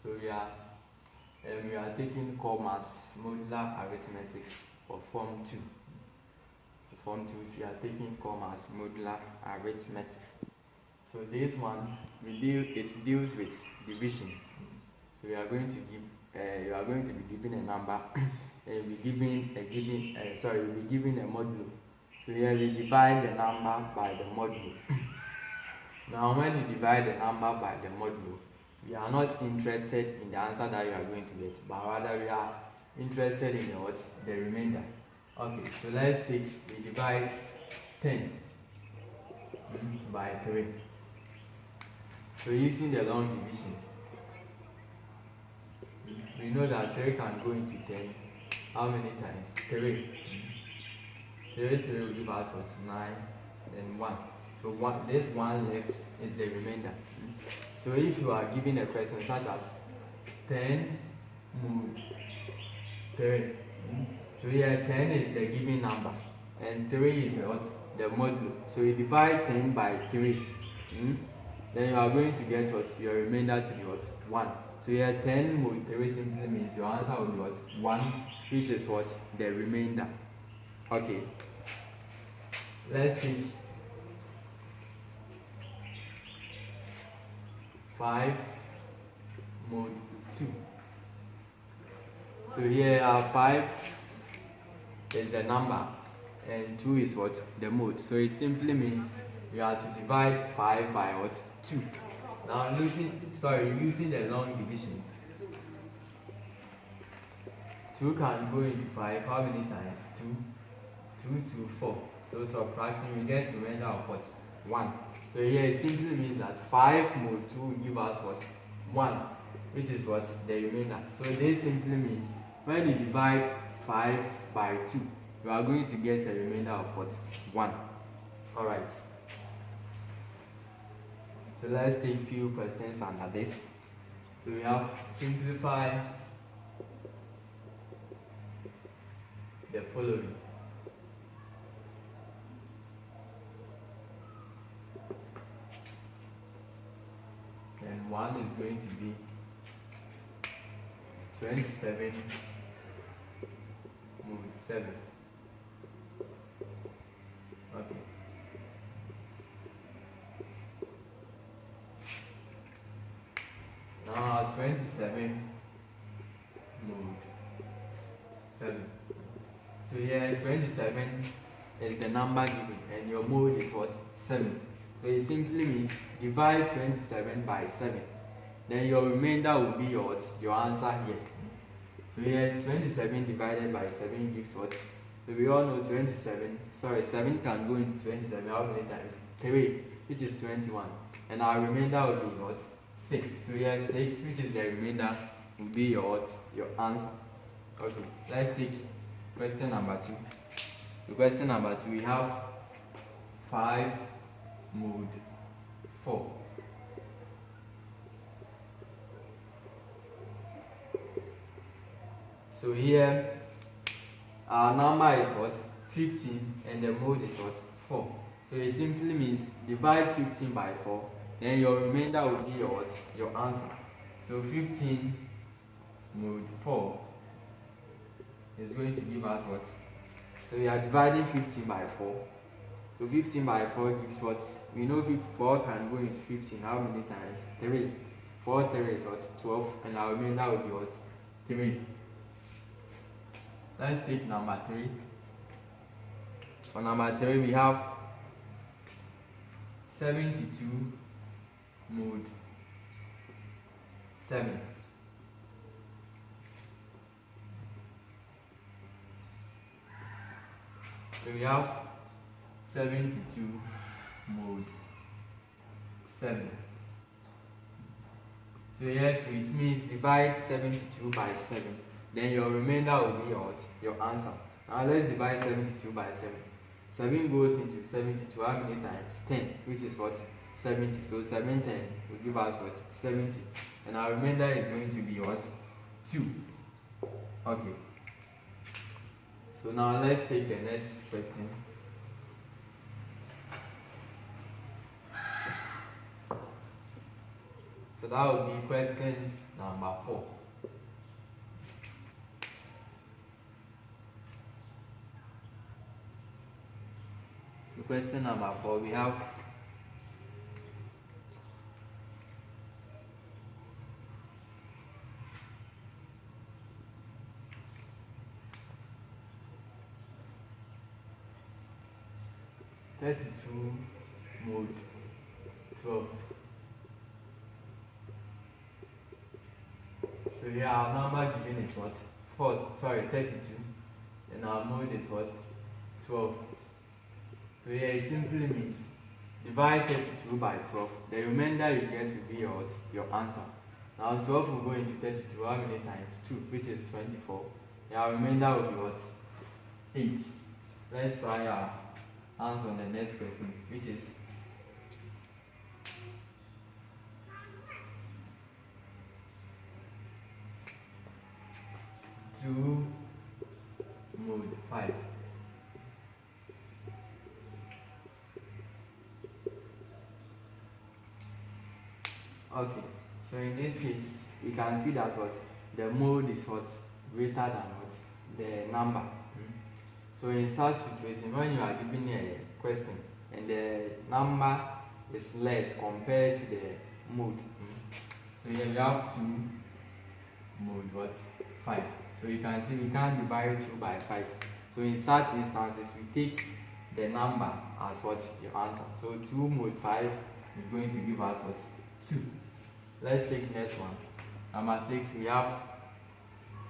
So we are taking commerce modular arithmetics for form 2. Form 2, so we are taking commerce modular arithmetics. So this one it deals with division. So we are going to give you are going to be given a number and we'll be given a modulo. So here we divide the number by the modulo. Now when we divide the number by the modulo, we are not interested in the answer that you are going to get, but rather we are interested in the remainder. Okay, so we divide 10 by 3. So using the long division, we know that 3 can go into 10 how many times? 3. 3 will give us 9 and 1. So this one left is the remainder. So if you are given a question such as 10 mod 3, so here 10 is the given number and 3 is the modulo. So you divide 10 by 3, then you are going to get your remainder to be 1. So here 10 mod 3 simply means your answer will be 1, which is the remainder. Okay, let's take 5 mod 2. So here 5 is the number and 2 is the mode. So it simply means you have to divide 5 by 2. Now using the long division, 2 can go into 5 how many times? 2 to 4. So subtracting, we get a remainder of 1. So here it simply means that 5 mod 2 will give us 1, which is the remainder. So this simply means when you divide 5 by 2, you are going to get a remainder of 1. Alright. So let's take a few questions under this. So we have simplify the following. And 1 is going to be 27 mod 7. Okay. Now 27 mod 7. So here 27 is the number given and your mode is 7. So it simply means divide 27 by 7. Then your remainder will be your answer here. So here 27 divided by 7 gives what? So we all know 7 can go into 27 how many times? 3, which is 21. And our remainder will be 6. So here 6, which is the remainder, will be your answer. Okay, let's take question number 2. The question number 2, we have 5 mod 4. So here our number is 15 and the mode is 4. So it simply means divide 15 by 4, then your remainder will be your answer. So 15 mod 4 is going to give us what? So we are dividing 15 by 4. So 15 by 4 gives what? We know 4 can go into 15 how many times? 3. 4 3 is 12 and our remainder will be 3. Let's take number 3. For number 3 we have 72 mod 7. So we have 72 mod 7. So here too, it means divide 72 by 7. Then your remainder will be your answer. Now let's divide 72 by 7. 7 goes into 72 how many times? 10, which is 70. So 7 10 will give us 70. And our remainder is going to be 2. Okay. So now let's take the next question. So that would be question number 4. So question number 4, we have 32 mod 12. So here our number given is what? 32. And our mode is what? 12. So here it simply means divide 32 by 12. The remainder you get will be your answer. Now 12 will go into 32 how many times? 2, which is 24. Our remainder will be what? 8. Let's try our answer on the next question, which is 2 mod 5. Okay, so in this case, we can see that what the mode is what greater than what the number. So in such situation, when you are given a question and the number is less compared to the mode, so here we have 2 mod what 5. So you can see we can't divide 2 by 5. So in such instances, we take the number as what your answer. So 2 mod 5 is going to give us what 2. Let's take next one. Number 6, we have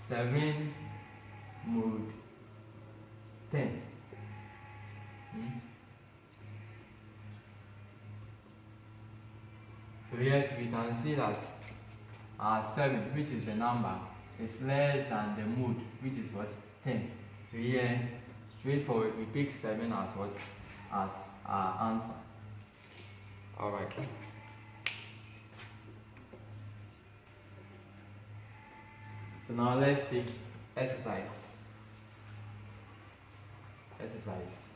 7 mod 10. So here we can see that 7, which is the number, is less than the mode, which is what 10. So here, straightforward, we pick 7 as what as our answer. All right. So now let's take exercise. Exercise.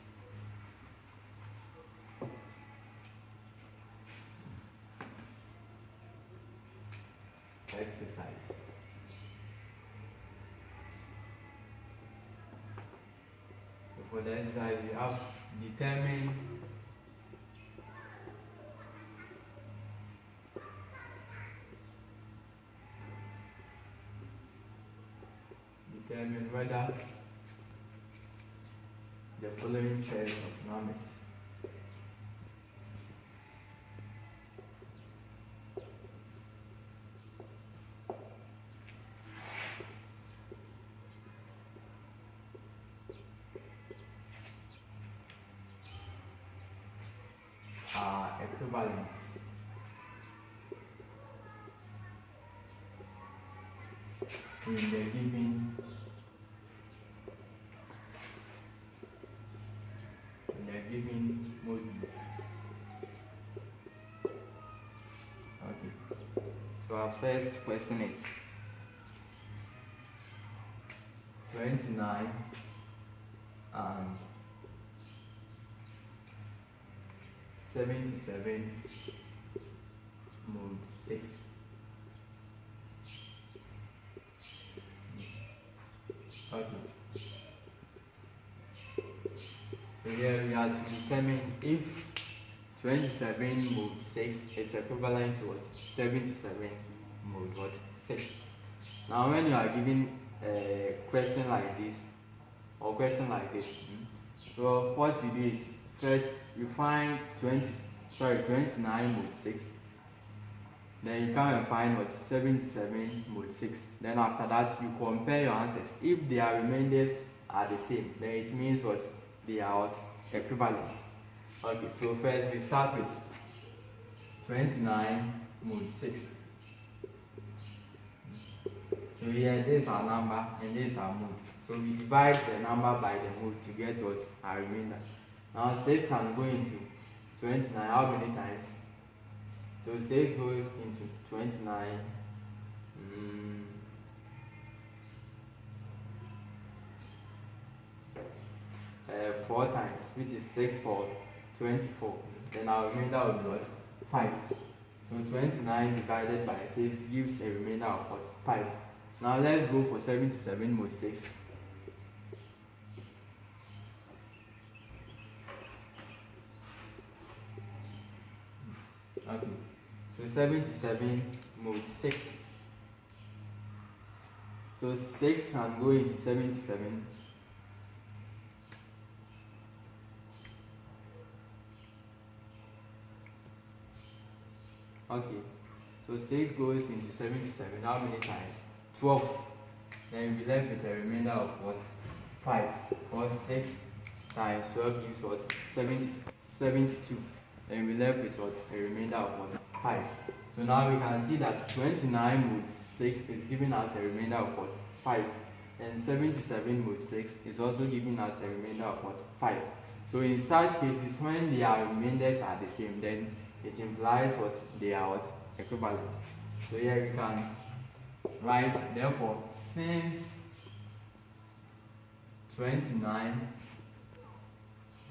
So for the exercise, we have determine whether the following pairs of numbers are equivalent in the given module. Okay. So our first question is 29 and 77 mod 6. Okay. So here we are to determine if 27 mod 6 is equivalent to what? 77 mod what? 6. Now when you are given a question like this or question like this, so what you do is first you find 29 mod 6. Then you come and find what 77 mod 6. Then after that you compare your answers. If their remainders are the same, then it means what they are what equivalent. Okay, so first we start with 29 mod 6. So here this is our number and this is our mode. So we divide the number by the mode to get what our remainder. Now 6 can go into 29 how many times? So 6 goes into 29 4 times, which is 6 for 24. Then our remainder will be what? 5. So 29 divided by 6 gives a remainder of what? 5. Now let's go for 77 mod 6. Okay, so 77 mod 6. So 6 can go into 77. Okay, so 6 goes into 77. How many times? 12. Then you'll be left with a remainder of what? 5. Or 6 times 12 gives what? 72. Then you'll be left with what? A remainder of what? 5. So now we can see that 29 mod 6 is giving us a remainder of what? 5. And 77 mod 6 is also giving us a remainder of what? 5. So in such cases, when their remainders are the same, then it implies what? They are what? Equivalent. So here we can write, therefore, since 29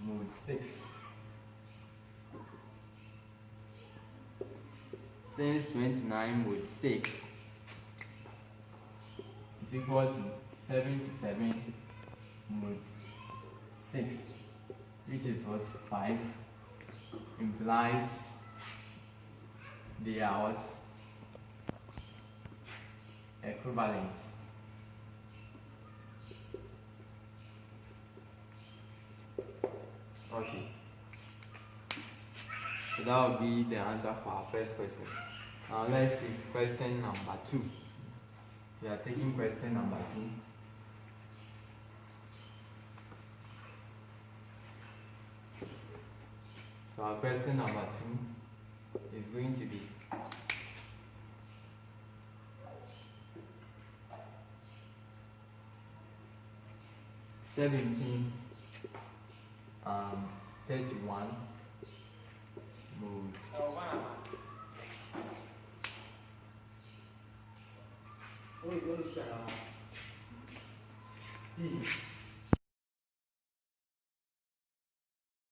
mod 6, since 29 mod 6 is equal to 77 mod 6, which is what? 5, implies they are what? Equivalent. Okay. So that will be the answer for our first question. Now let's take question number 2. We are taking question number 2. So our question number 2 is going to be (17 and 31 mod 我有讲啊，第